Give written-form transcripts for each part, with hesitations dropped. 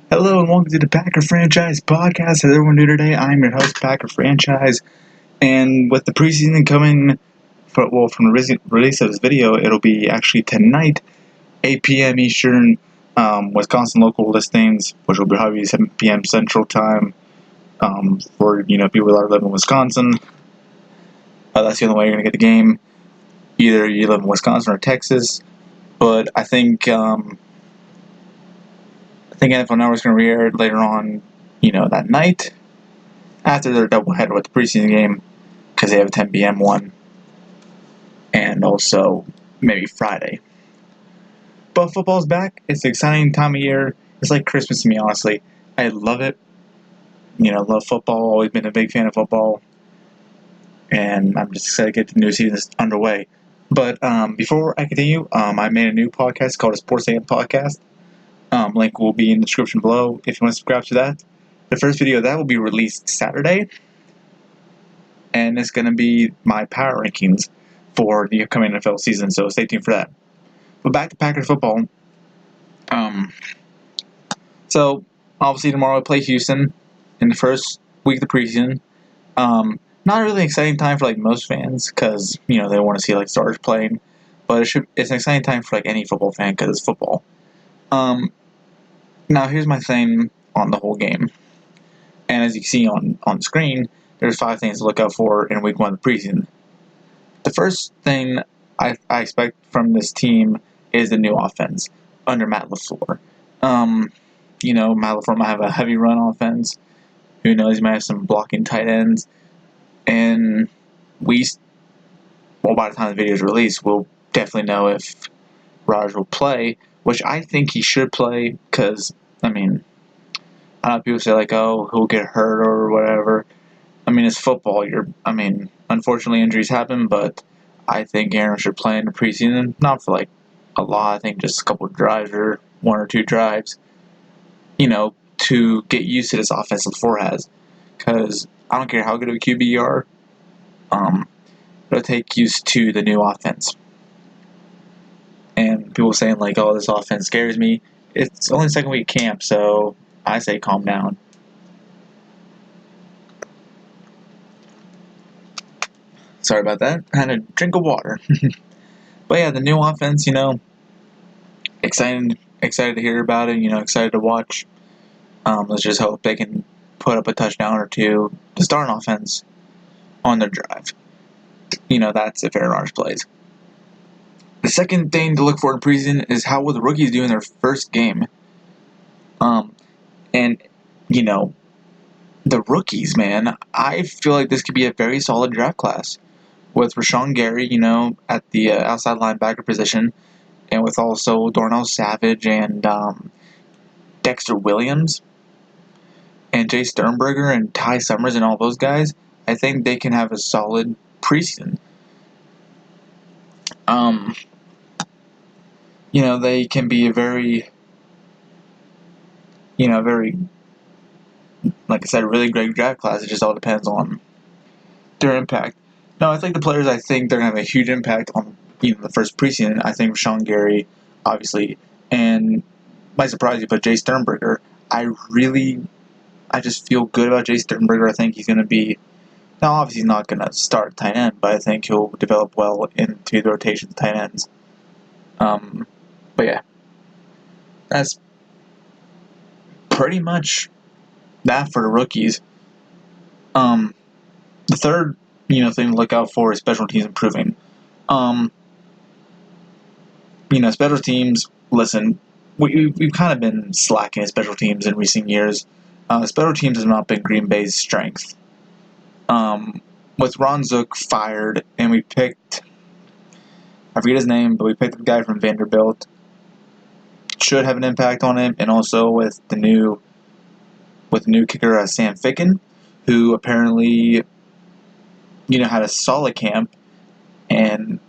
Hello and welcome to the Packer Franchise Podcast. How's everyone doing today? I'm your host, Packer Franchise, and with the preseason coming, from the release of this video, it'll be actually tonight, 8 p.m. Eastern, Wisconsin local listings, which will be probably 7 p.m. Central Time, for people that live in Wisconsin. That's the only way you're gonna get the game. Either you live in Wisconsin or Texas, but I think NFL Network's gonna re-air it later on, that night, after their doubleheader with the preseason game, because they have a 10 p.m. one, and also maybe Friday. But football's back. It's an exciting time of year. It's like Christmas to me, honestly. I love it. Love football. Always been a big fan of football, and I'm just excited to get the new season underway. But before I continue, I made a new podcast called a Sports AM Podcast. Link will be in the description below if you want to subscribe to that. The first video of that will be released Saturday, and it's going to be my power rankings for the upcoming NFL season, so stay tuned for that. But back to Packers football. So obviously tomorrow we play Houston in the first week of the preseason. Not really an exciting time for most fans, because they want to see stars playing, but it's an exciting time for any football fan because it's football. Now here's my thing on the whole game, and as you can see on the screen, there's 5 things to look out for in week 1 of the preseason. The first thing I expect from this team is the new offense under Matt LaFleur. Matt LaFleur might have a heavy run offense. Who knows? He might have some blocking tight ends. And by the time the video is released, we'll definitely know if Rodgers will play, which I think he should play, because, I know people say, he'll get hurt or whatever. It's football. Unfortunately, injuries happen, but I think Aaron should play in the preseason. Not for, a lot. I think just a couple of drives or 1 or 2 drives, to get used to this offense LaFleur has. Because I don't care how good of a QB you are, it'll take used to the new offense. And people saying, this offense scares me. It's only second week camp, so I say calm down. Sorry about that. I had a drink of water. But yeah, the new offense, excited to hear about it, excited to watch. Let's just hope they can put up a touchdown or 2 to start an offense on their drive. That's if Aaron Rodgers plays. The second thing to look for in preseason is how will the rookies do in their first game. And, the rookies, man, I feel like this could be a very solid draft class. With Rashawn Gary, at the outside linebacker position, and with also Darnell Savage and Dexter Williams and Jay Sternberger and Ty Summers and all those guys, I think they can have a solid preseason. They can be a very, like I said, a really great draft class. It just all depends on their impact. No, I think the players, I think they're going to have a huge impact on the first preseason. I think Rashawn Gary, obviously, and might surprise you, but Jay Sternberger, I just feel good about Jay Sternberger. I think he's going to be, now obviously he's not going to start tight end, but I think he'll develop well into the rotation of tight ends. But yeah, that's pretty much that for the rookies. The third, thing to look out for is special teams improving. Special teams, listen, we've kind of been slacking at special teams in recent years. Special teams has not been Green Bay's strength. With Ron Zook fired, and we picked, I forget his name, but we picked the guy from Vanderbilt. Should have an impact on him, and also with the new kicker Sam Ficken, who apparently, had a solid camp, and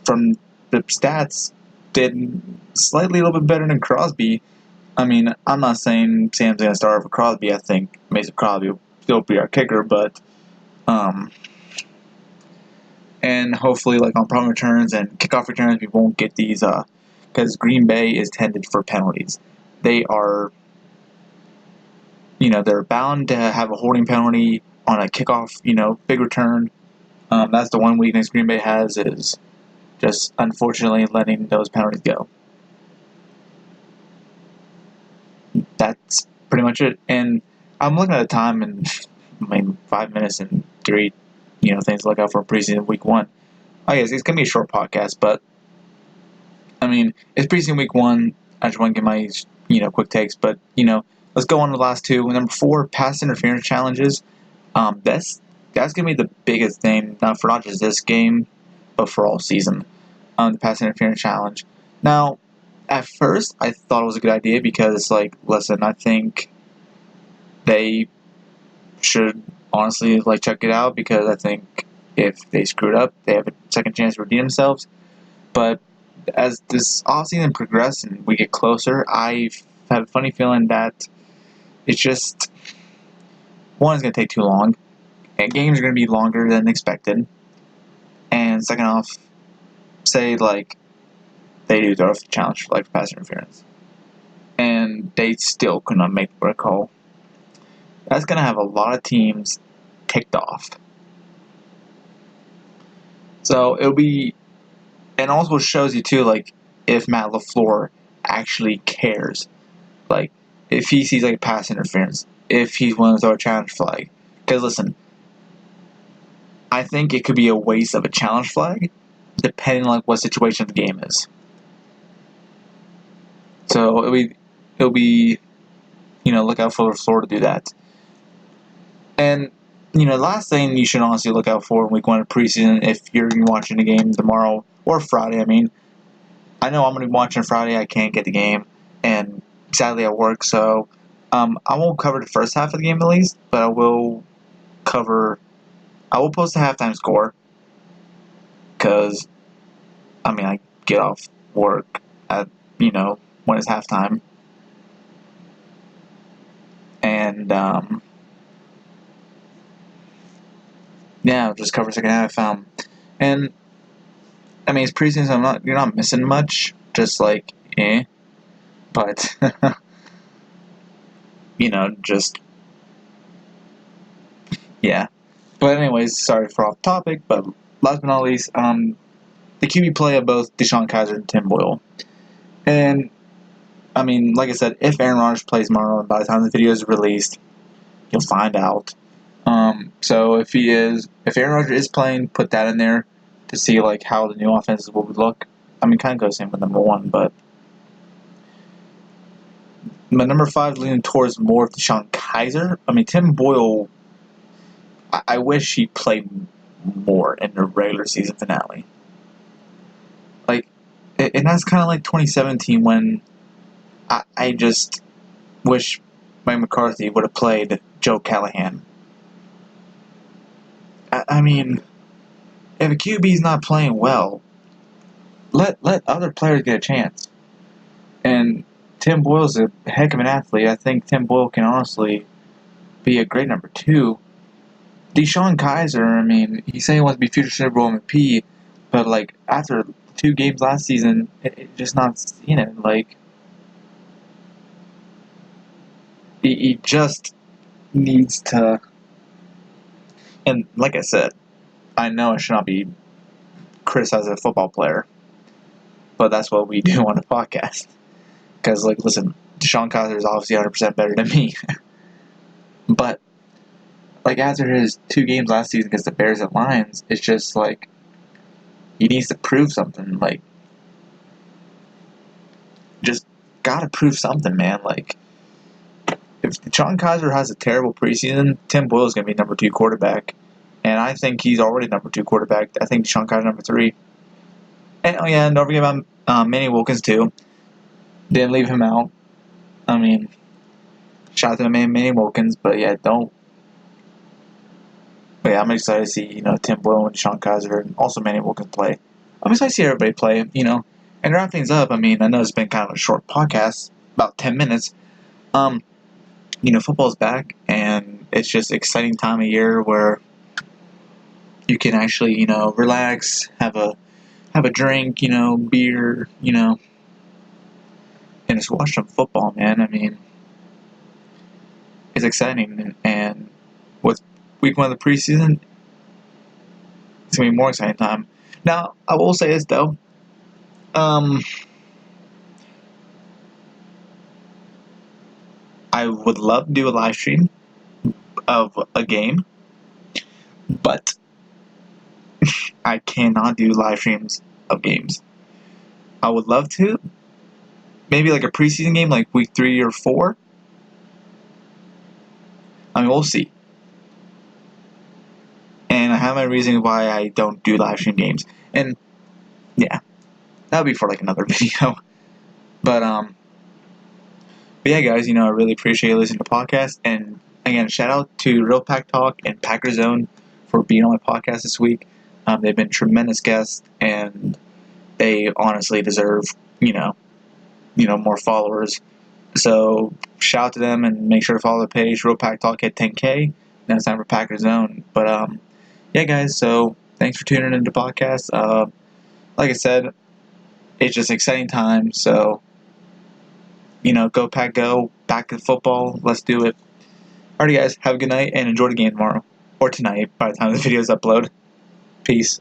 from the stats, did slightly a little bit better than Crosby. I'm not saying Sam's going to start over Crosby. I think Mason Crosby will still be our kicker, but and hopefully, on punt returns and kickoff returns, we won't get these, because Green Bay is tended for penalties. They are they're bound to have a holding penalty on a kickoff, big return. That's the one weakness Green Bay has, is just unfortunately letting those penalties go. That's pretty much it. And I'm looking at the time, and 5 minutes and 3, things to look out for preseason week 1. I guess it's gonna be a short podcast, but it's preseason week 1. I just want to get my quick takes, but let's go on to the last two. Number 4, pass interference challenges. That's gonna be the biggest thing, not just this game, but for all season. The pass interference challenge. Now, at first, I thought it was a good idea because, listen, I think they should honestly check it out, because I think if they screwed up, they have a second chance to redeem themselves. But as this offseason progresses and we get closer, I have a funny feeling that it's just, one, is going to take too long, and games are going to be longer than expected, and second off, say they do throw a challenge for pass interference, and they still could not make the call. That's going to have a lot of teams ticked off. So it'll be, and also shows you too, if Matt LaFleur actually cares, if he sees a pass interference, if he's willing to throw a challenge flag. Because listen, I think it could be a waste of a challenge flag, depending on what situation the game is. So it'll be look out for LaFleur to do that. And the last thing you should honestly look out for in week 1 of preseason, if you're watching the game tomorrow or Friday. I know I'm going to be watching Friday. I can't get the game, and sadly I work, so I won't cover the first half of the game at least, but I will post the halftime score, because I get off work at when it's halftime, and just cover second half. And it's preseason, so you're not missing much, just but just yeah. But anyways, sorry for off topic, but last but not least, the QB play of both Deshaun Kaiser and Tim Boyle. And like I said, if Aaron Rodgers plays tomorrow, by the time the video is released, you'll find out. So if Aaron Rodgers is playing, put that in there to see how the new offenses will look. Kind of goes in with number 1, but my number 5 leaning towards more of Deshaun Kaiser. Tim Boyle, I wish he played more in the regular season finale. And that's kind of like 2017, when I just wish Mike McCarthy would have played Joe Callahan. If a QB's not playing well, let other players get a chance. And Tim Boyle's a heck of an athlete. I think Tim Boyle can honestly be a great number 2. Deshaun Kaiser, he said he wants to be future Super Bowl MVP, but after 2 games last season, it just not seeing it. He just needs to. And like I said, I know I should not be criticizing a football player, but that's what we do on the podcast. Because listen, Deshaun Kaiser is obviously 100% better than me, but after his 2 games last season against the Bears and Lions, it's just he needs to prove something. Just gotta prove something, man. If Deshaun Kaiser has a terrible preseason, Tim Boyle is gonna be number 2 quarterback, and I think he's already number 2 quarterback. I think Deshaun Kaiser number 3. And don't forget about Manny Wilkins too. Didn't leave him out. Shout out to the man Manny Wilkins, but yeah, don't. But yeah, I'm excited to see Tim Boyle and Deshaun Kaiser, and also Manny Wilkins play. I'm excited to see everybody play. And wrap things up. I know it's been kind of a short podcast, about 10 minutes. Football's back, and it's just exciting time of year where you can actually relax, have a drink, beer, and just watch some football, man. is exciting, and with week 1 of the preseason, it's going to be more exciting time. Now, I will say this, though. I would love to do a live stream of a game, but I cannot do live streams of games. I would love to. Maybe like a preseason game, like week 3 or 4. I mean, we'll see. And I have my reason why I don't do live stream games. And yeah, that'll be for like another video. But yeah, guys, I really appreciate you listening to the podcast. And again, shout out to Real Pack Talk and Packer Zone for being on my podcast this week. They've been tremendous guests, and they honestly deserve, more followers. So shout out to them, and make sure to follow the page. Real Pack Talk hit 10K. Now it's time for Packer Zone. But yeah, guys. So thanks for tuning into the podcast. Like I said, it's just an exciting time. So go Pack, go back to football. Let's do it. Alrighty, guys. Have a good night and enjoy the game tomorrow or tonight by the time the videos upload. Peace.